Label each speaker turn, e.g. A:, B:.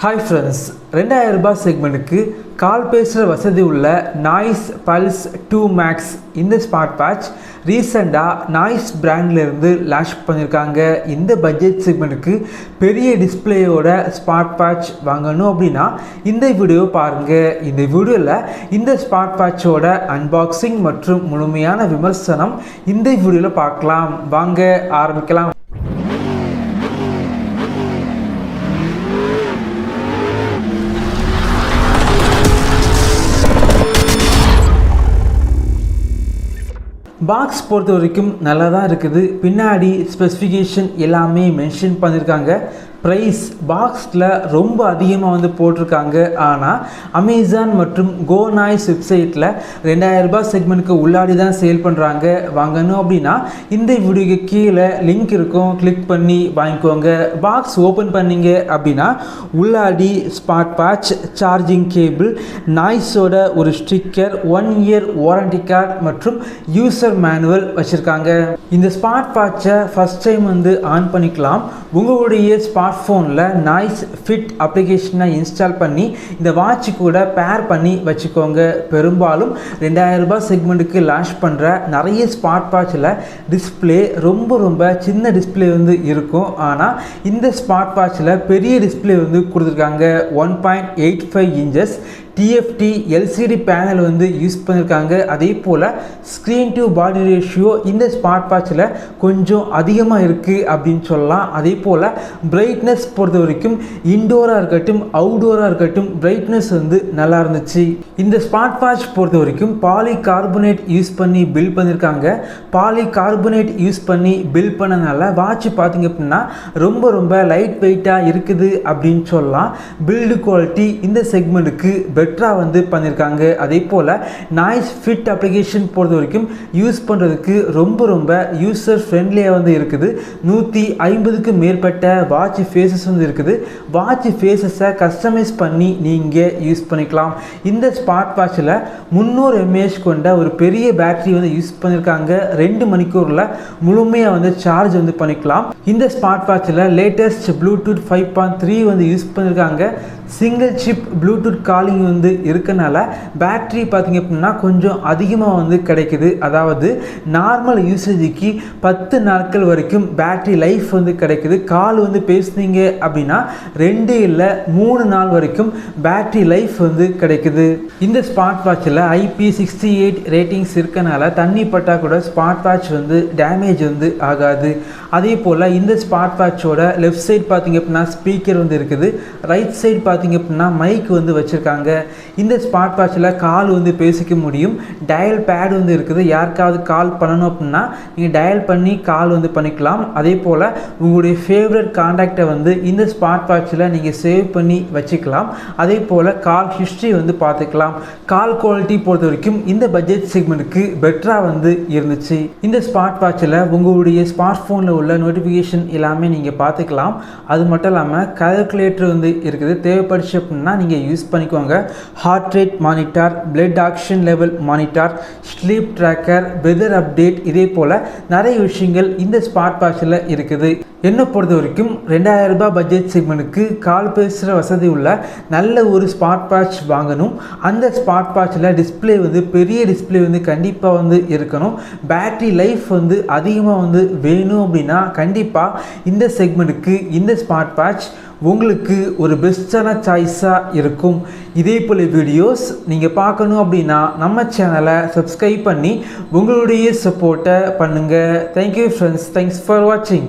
A: Hi friends, 2000 ரூபாய் செக்மெண்ட்டுக்கு கால் பேசுகிற வசதி உள்ள நாய்ஸ் பல்ஸ் 2 மேக்ஸ் இந்த ஸ்மார்ட் வாட்ச் ரீசெண்டாக நாய்ஸ் பிராண்ட்லேருந்து லான்ச் பண்ணியிருக்காங்க. இந்த பட்ஜெட் செக்மெண்ட்டுக்கு பெரிய டிஸ்பிளேயோட ஸ்மார்ட் வாட்ச் வாங்கணும் அப்படின்னா இந்த வீடியோ பாருங்கள். இந்த வீடியோவில் இந்த ஸ்மார்ட் வாட்சோட அன்பாக்சிங் மற்றும் முழுமையான விமர்சனம் இந்த வீடியோவில் பார்க்கலாம். வாங்க ஆரம்பிக்கலாம். பாக்ஸ் பொறுத்த வரைக்கும் நல்லா தான் இருக்குது. பின்னாடி ஸ்பெசிஃபிகேஷன் எல்லாமே மென்ஷன் பண்ணியிருக்காங்க. ப்ரைஸ் பாக்ஸில் ரொம்ப அதிகமாக போட்டிருக்காங்க. ஆனால் அமேசான் மற்றும் கோ நாய்ஸ் வெப்சைட்டில் 2000 ரூபாய் செக்மெண்ட்டுக்கு உள்ளாடி தான் சேல் பண்ணுறாங்க. வாங்கணும் அப்படின்னா இந்த வீடியோக்கு கீழே லிங்க் இருக்கும், கிளிக் பண்ணி வாங்கிக்கோங்க. பாக்ஸ் ஓப்பன் பண்ணிங்க அப்படின்னா உள்ளாடி ஸ்மார்ட் வாட்ச், சார்ஜிங் கேபிள், நாய்ஸோட ஒரு ஸ்டிக்கர், 1 இயர் வாரண்டி கார்டு மற்றும் யூசர் மேனுவல் வச்சுருக்காங்க. இந்த ஸ்மார்ட் வாட்சை ஃபஸ்ட் டைம் ஆன் பண்ணிக்கலாம். உங்களுடைய ஸ்மார்ட் ஃபோனில் நாய்ஸ் ஃபிட் அப்ளிகேஷனை இன்ஸ்டால் பண்ணி இந்த வாட்ச் கூட பேர் பண்ணி வச்சுக்கோங்க. பெரும்பாலும் 2000 ரூபாய் செக்மெண்ட்டுக்கு லான்ச் பண்ணுற நிறைய ஸ்மார்ட் வாட்சில் டிஸ்பிளே ரொம்ப சின்ன டிஸ்பிளே இருக்கும். ஆனால் இந்த ஸ்மார்ட் வாட்சில் பெரிய டிஸ்பிளே கொடுத்துருக்காங்க. 1.85 inches TFT LCD panel use பண்ணியிருக்காங்க. அதே போல் ஸ்க்ரீன் டு பாடி ரேஷியோ இந்த ஸ்மார்ட் வாட்சில் கொஞ்சம் அதிகமாக இருக்குது அப்படின்னு சொல்லலாம். அதே போல் பிரைட்னஸ் பொறுத்த வரைக்கும் இன்டோராக இருக்கட்டும் அவுடோராக இருக்கட்டும் பிரைட்னஸ் நல்லா இருந்துச்சு. இந்த ஸ்மார்ட் வாட்ச் பொறுத்த வரைக்கும் பாலிகார்பனேட் யூஸ் பண்ணி பில்ட் பண்ணியிருக்காங்க. பாலிகார்பனேட் யூஸ் பண்ணி பில்ட் பண்ணனால வாட்ச் பார்த்திங்க அப்படின்னா ரொம்ப லைட் வெயிட்டாக இருக்குது அப்படின்னு சொல்லலாம். பில்டு குவாலிட்டி இந்த செக்மெண்ட்டுக்கு பெட்டராக பண்ணியிருக்காங்க. அதே போல் நாய்ஸ் ஃபிட் அப்ளிகேஷன் பொறுத்த வரைக்கும் யூஸ் பண்ணுறதுக்கு ரொம்ப யூசர் ஃப்ரெண்ட்லியாக இருக்குது. 150க்கு மேற்பட்ட வாட்ச் ஃபேஸஸ் இருக்குது. வாட்ச் ஃபேஸஸை கஸ்டமைஸ் பண்ணி நீங்கள் யூஸ் பண்ணிக்கலாம். இந்த ஸ்மார்ட் வாட்சில் 300 mAh கொண்ட ஒரு பெரிய பேட்டரி யூஸ் பண்ணியிருக்காங்க. 2 மணிக்கூரில் முழுமையாக சார்ஜ் பண்ணிக்கலாம். இந்த ஸ்மார்ட் வாட்சில் லேட்டஸ்ட் ப்ளூடூத் 5.3 யூஸ் பண்ணியிருக்காங்க. சிங்கிள் சிப் ப்ளூடூத் காலிங் இருக்கனால பேட்டரி பார்த்திங்க அப்படின்னா கொஞ்சம் அதிகமாக கிடைக்குது. அதாவது நார்மல் யூசேஜுக்கு 10 நாட்கள் வரைக்கும் பேட்டரி லைஃப் கிடைக்குது. கால் பேசுனீங்க அப்படின்னா 2 இல்லை 3 நாள் வரைக்கும் பேட்டரி லைஃப் கிடைக்குது. இந்த ஸ்மார்ட் வாட்சில் IP68 ரேட்டிங்ஸ் இருக்கனால தண்ணி பட்டா கூட ஸ்மார்ட் வாட்ச் டேமேஜ் ஆகாது. அதே போல் இந்த ஸ்மார்ட் வாட்சோட லெஃப்ட் சைட் பார்த்திங்க அப்படின்னா ஸ்பீக்கர் இருக்குது. ரைட் சைட் பார்த்திங்க அப்படின்னா மைக் வச்சுருக்காங்க. இந்த ஸ்மார்ட் வாட்சில் கால் பேசிக்க முடியும். டயல் பேட் இருக்குது. யாருக்காவது கால் பண்ணணும் அப்படின்னா நீங்கள் டயல் பண்ணி கால் பண்ணிக்கலாம். அதே போல் உங்களுடைய ஃபேவரட் கான்டாக்டை இந்த ஸ்மார்ட் வாட்சில் நீங்கள் சேவ் பண்ணி வச்சுக்கலாம். அதே போல் கால் ஹிஸ்ட்ரி பார்த்துக்கலாம். கால் குவாலிட்டி பொறுத்த வரைக்கும் இந்த பட்ஜெட் செக்மெண்ட்டுக்கு பெட்டராக இருந்துச்சு. இந்த ஸ்மார்ட் வாட்சில் உங்களுடைய ஸ்மார்ட் ஃபோனில் உள்ள நோட்டிஃபிகேஷன் எல்லாமே நீங்கள் பார்த்துக்கலாம். அது மட்டும் இல்லாமல் கால்குலேட்டர் இருக்குது. தேவைப்படுச்சு அப்படின்னா நீங்கள் யூஸ் பண்ணிக்கோங்க. Heart rate monitor, blood oxygen level monitor, sleep tracker, weather update, இதே போல் நிறைய விஷயங்கள் இந்த ஸ்மார்ட் வாட்சில் இருக்குது. என்னை பொறுத்த வரைக்கும் 2000 ரூபாய் பட்ஜெட் செக்மெண்ட்டுக்கு கால் பேசுகிற வசதி உள்ள நல்ல ஒரு ஸ்மார்ட் வாட்ச் வாங்கணும். அந்த ஸ்மார்ட் வாட்சில் டிஸ்பிளே பெரிய டிஸ்பிளே கண்டிப்பாக இருக்கணும். பேட்டரி லைஃப் அதிகமாக வேணும் அப்படின்னா கண்டிப்பாக இந்த செக்மெண்ட்டுக்கு இந்த ஸ்மார்ட் வாட்ச் உங்களுக்கு ஒரு பெஸ்ட்டான சாய்ஸாக இருக்கும். இதே போல் வீடியோஸ் நீங்கள் பார்க்கணும் அப்படின்னா நம்ம சேனலை சப்ஸ்கிரைப் பண்ணி உங்களுடைய சப்போர்ட்டை பண்ணுங்கள். Thank you friends. தேங்க்ஸ் ஃபார் வாட்சிங்.